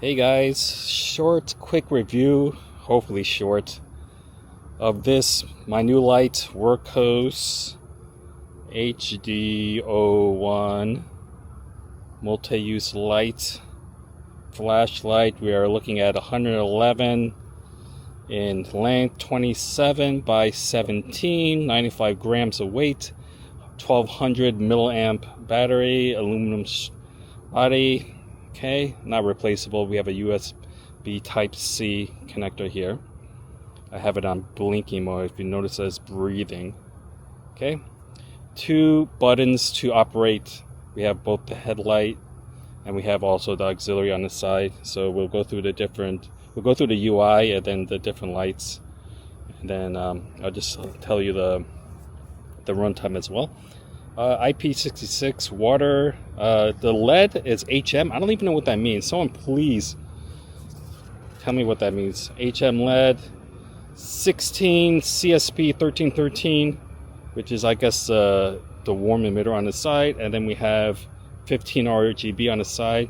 Hey guys, short, quick review, hopefully short, of this, my new light, Wurkkos HD01 multi-use light, flashlight. We are looking at 111 in length, 27 by 17, 95 grams of weight, 1200 milliamp battery, aluminum body. Okay, not replaceable. We have a USB Type-C connector here. I have it on blinking mode. If you notice, it's breathing. Okay, 2 buttons to operate. We have both the headlight and we have also the auxiliary on the side. So we'll go through the UI and then the different lights, and then I'll just tell you the runtime as well. IP66 water. The LED is HM. I don't even know what that means. Someone please tell me what that means. HM LED, 16 CSP 1313, which is, I guess, the warm emitter on the side, and then we have 15 RGB on the side,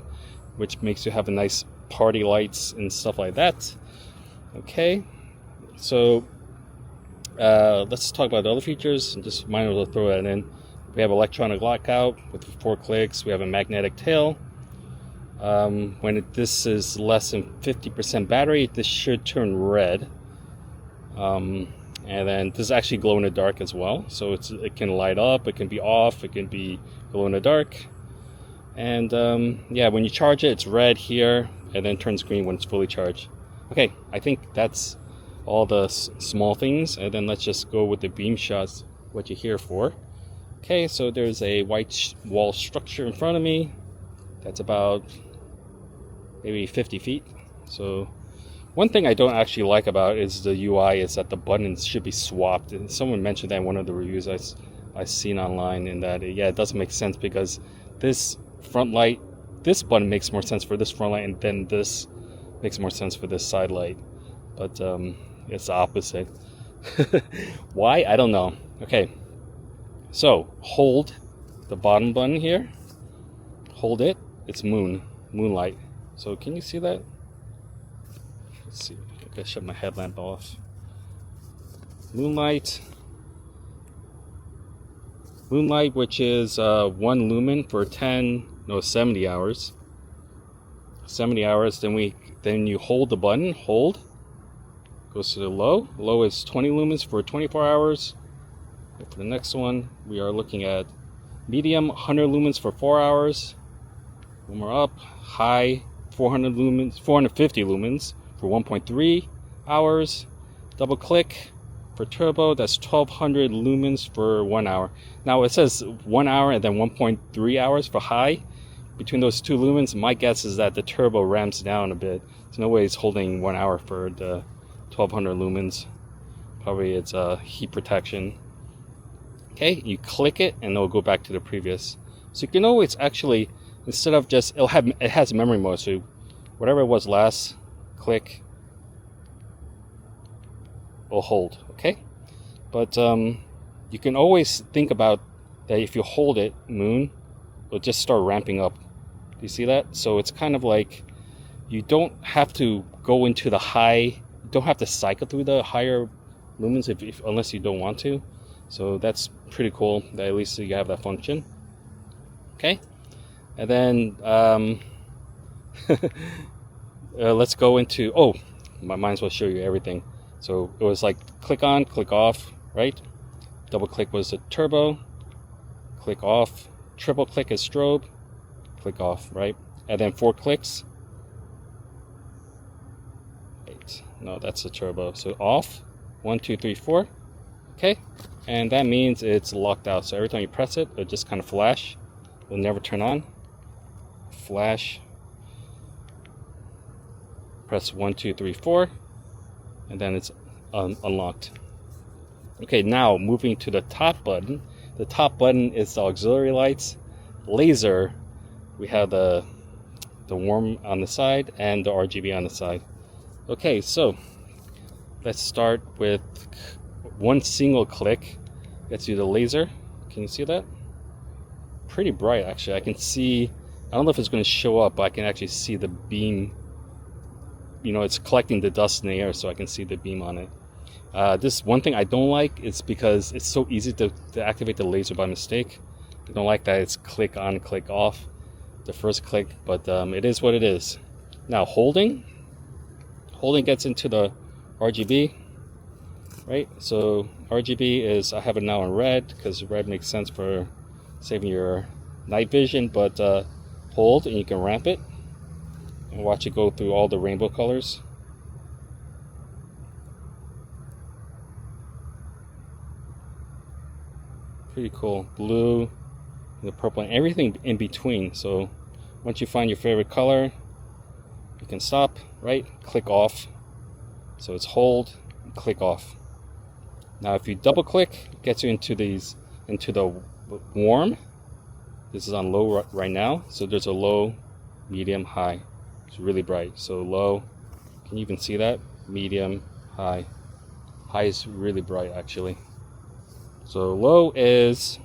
which makes you have a nice party lights and stuff like that. Okay, so let's talk about the other features. Just might as well throw that in. We have electronic lockout with 4 clicks. We have a magnetic tail. This is less than 50% battery, this should turn red. And then this is actually glow in the dark as well. So it can light up, it can be off, it can be glow in the dark. And yeah, when you charge it, it's red here, and then turns green when it's fully charged. Okay, I think that's all the small things. And then let's just go with the beam shots, what you're here for. Okay, so there's a white wall structure in front of me. That's about maybe 50 feet. So one thing I don't actually like about is the UI is that the buttons should be swapped. And someone mentioned that in one of the reviews I've seen online, and that yeah, it doesn't make sense because this front light, this button makes more sense for this front light, and then this makes more sense for this side light. But it's the opposite. Why? I don't know. Okay. So hold the bottom button here, hold it, it's moonlight. So can you see that? Let's see, I gotta shut my headlamp off. Moonlight, which is 1 lumen for 70 hours. 70 hours, then you hold the button, hold, goes to the low is 20 lumens for 24 hours. For the next one, we are looking at medium, 100 lumens for 4 hours. When we're up, high, 450 lumens for 1.3 hours. Double click for turbo, that's 1200 lumens for 1 hour. Now it says 1 hour and then 1.3 hours for high. Between those 2 lumens, my guess is that the turbo ramps down a bit. There's no way it's holding 1 hour for the 1200 lumens. Probably it's heat protection. Okay, you click it and it'll go back to the previous. So you can always actually, instead of just, it has memory mode, so whatever it was last, click, will hold, okay? But you can always think about that if you hold it, it'll just start ramping up. Do you see that? So it's kind of like, you don't have to go into the high, you don't have to cycle through the higher lumens unless you don't want to. So that's pretty cool that at least you have that function. Okay, and then let's go into, might as well show you everything. So it was like click on, click off, right? Double click was the turbo, click off, triple click is strobe, click off, right? And then 4 clicks. Wait, no, that's the turbo. So off, 1, 2, 3, 4. Okay, and that means it's locked out. So every time you press it, it'll just kind of flash. It'll never turn on. Flash. Press 1, 2, 3, 4, and then it's unlocked. Okay, now moving to the top button. The top button is the auxiliary lights. Laser, we have the warm on the side and the RGB on the side. Okay, so let's start with one single click. Gets you the laser. Can you see that? Pretty bright, actually. I can see, I don't know if it's going to show up, but I can actually see the beam you know, it's collecting the dust in the air so I can see the beam on it. This one thing I don't like is because it's so easy to activate the laser by mistake. I don't like that it's click on, click off, the first click, but it is what it is. Now holding gets into the RGB, right? So RGB is, I have it now in red because red makes sense for saving your night vision, but hold and you can ramp it and watch it go through all the rainbow colors. Pretty cool. Blue, the purple, and everything in between. So once you find your favorite color, you can stop, right? Click off. So it's hold and click off. Now if you double click, it gets you into the warm. This is on low right now. So there's a low, medium, high. It's really bright. So low, can you even see that? Medium, high. High is really bright actually. So low is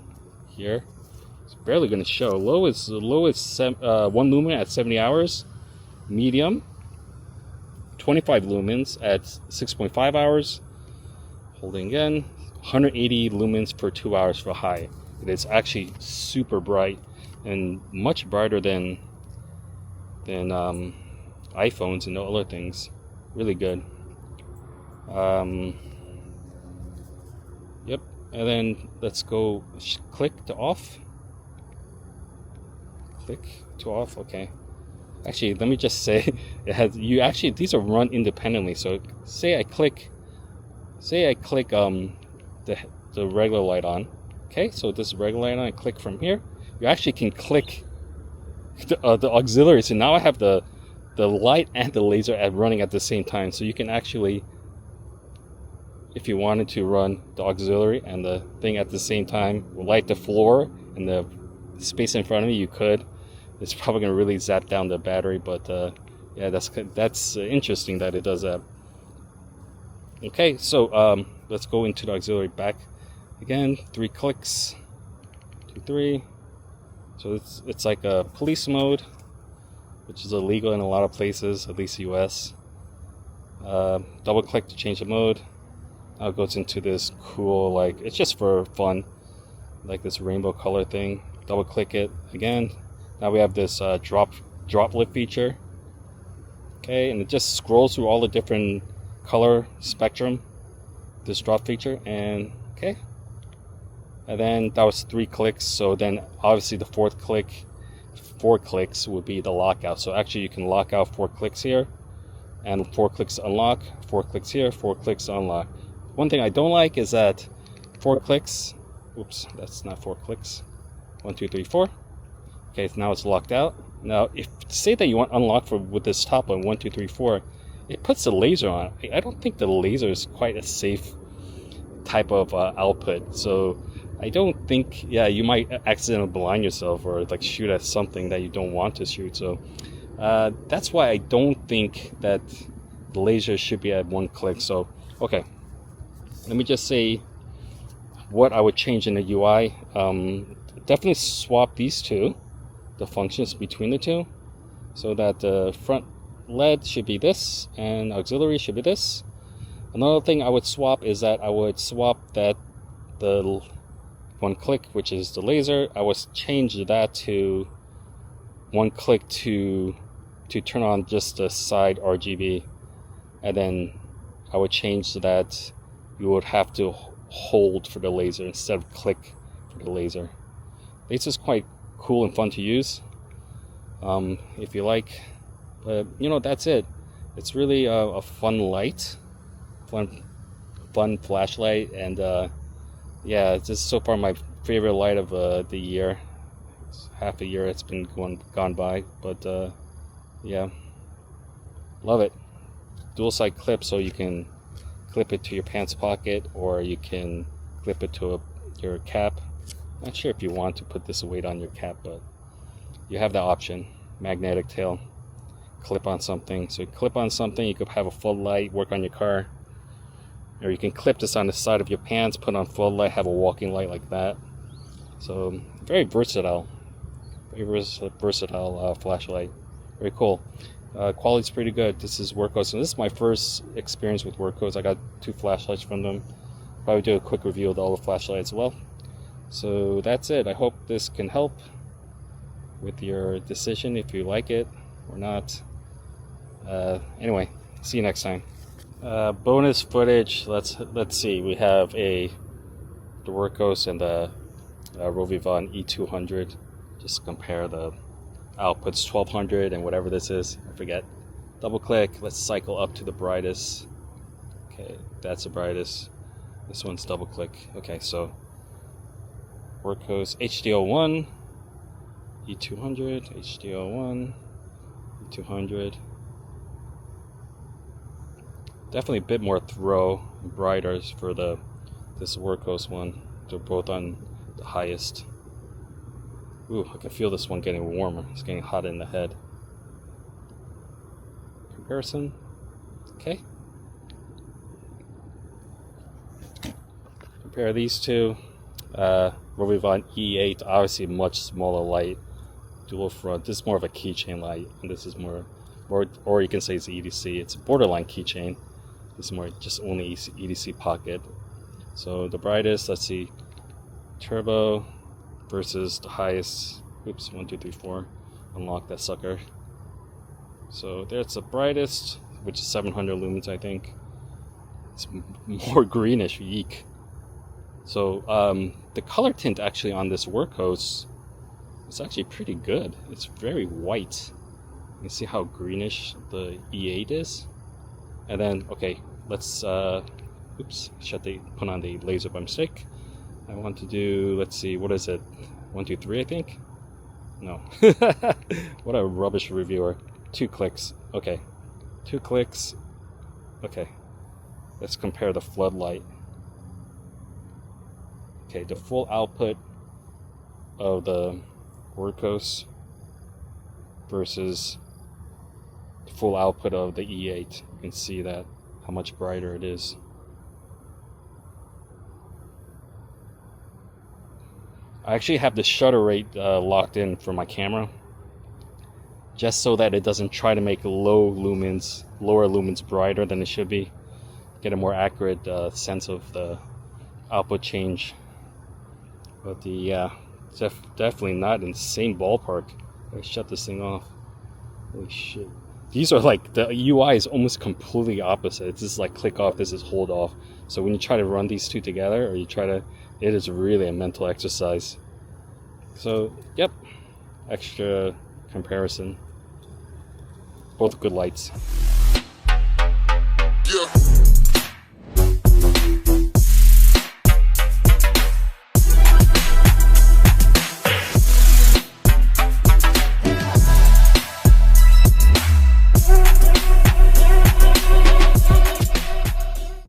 here. It's barely going to show. Low is 1 lumen at 70 hours. Medium, 25 lumens at 6.5 hours. Holding again, 180 lumens per 2 hours for high. It is actually super bright and much brighter than iPhones and other things. Really good. Yep. And then let's go click to off. Click to off. Okay. Actually, let me just say it has these are run independently. So say I click the regular light on. Okay, so this regular light on, I click from here. You actually can click the auxiliary. So now I have the light and the laser running at the same time. So you can actually, if you wanted to run the auxiliary and the thing at the same time, light the floor and the space in front of you could. It's probably going to really zap down the battery, but yeah, that's interesting that it does that. Okay, so let's go into the auxiliary back again. 3 clicks, 2, 3. So it's like a police mode, which is illegal in a lot of places, at least US. Double click to change the mode. Now it goes into this cool, like, it's just for fun, like this rainbow color thing. Double click it again. Now we have this droplet feature. Okay, and it just scrolls through all the different color spectrum, this drop feature, and okay. And then that was 3 clicks, so then obviously the 4th click, 4 clicks would be the lockout. So actually you can lock out 4 clicks here, and 4 clicks unlock, 4 clicks here, 4 clicks unlock. One thing I don't like is that 4 clicks, oops, that's not 4 clicks, 1, 2, 3, 4. Okay, so now it's locked out. Now, if say that you want unlock with this top one, 1, 2, 3, 4, it puts the laser on. I don't think the laser is quite a safe type of output. So I don't think, yeah, you might accidentally blind yourself or like shoot at something that you don't want to shoot. So that's why I don't think that the laser should be at 1 click. So, okay, let me just say what I would change in the UI. Definitely swap these two, the functions between the two, so that the front LED should be this and auxiliary should be this. Another thing I would swap is that I would swap that the 1 click, which is the laser, I would change that to 1 click to turn on just the side RGB, and then I would change that you would have to hold for the laser instead of click for the laser. Laser is quite cool and fun to use, if you like. But you know, that's it. It's really a fun light, fun flashlight, and yeah, this is so far my favorite light of the year. It's half a year it's been gone by, but yeah, love it. Dual side clip, so you can clip it to your pants pocket, or you can clip it to your cap. Not sure if you want to put this weight on your cap, but you have the option. Magnetic tail, clip on something. So you clip on something, you could have a floodlight, work on your car, or you can clip this on the side of your pants, put on floodlight, have a walking light like that. So very versatile, very versatile flashlight. Very cool. Quality's pretty good. This is Wurkkos, and this is my first experience with Wurkkos. I got 2 flashlights from them. Probably do a quick review of all the flashlights as well. So that's it. I hope this can help with your decision if you like it or not. Anyway, see you next time. Bonus footage. Let's see. We have the Wurkkos and the Rovivon E200. Just compare the outputs, 1200 and whatever this is, I forget. Double click, let's cycle up to the brightest. Okay, that's the brightest. This one's double click. Okay, so Wurkkos HD01, E200, HD01, E200. Definitely a bit more throw, brighter for this Wurkkos one. They're both on the highest. Ooh, I can feel this one getting warmer. It's getting hot in the head. Comparison. Okay. Compare these two. Rovivon E8, obviously much smaller light. Dual front. This is more of a keychain light, and this is more, or you can say it's EDC. It's a borderline keychain. This is more just only EDC pocket. So the brightest, let's see, turbo versus the highest. Oops, 1, 2, 3, 4. Unlock that sucker. So there's the brightest, which is 700 lumens, I think. It's more greenish, eek. So the color tint actually on this Wurkkos is actually pretty good. It's very white. You can see how greenish the E8 is. And then, okay, let's oops, put on the laser by mistake. I want to do, let's see, what is it? 1, 2, 3, I think? No. What a rubbish reviewer. 2 clicks. Okay. 2 clicks. Okay. Let's compare the floodlight. Okay, the full output of the Wurkkos versus the full output of the E8. You can see that, how much brighter it is. I actually have the shutter rate locked in for my camera, just so that it doesn't try to make lower lumens brighter than it should be. Get a more accurate sense of the output change. But definitely not in the same ballpark. I shut this thing off. Holy shit. These are like, the UI is almost completely opposite. It's just like click off, this is hold off. So when you try to run these two together, or you try to, it is really a mental exercise. So, yep, extra comparison. Both good lights. Yeah.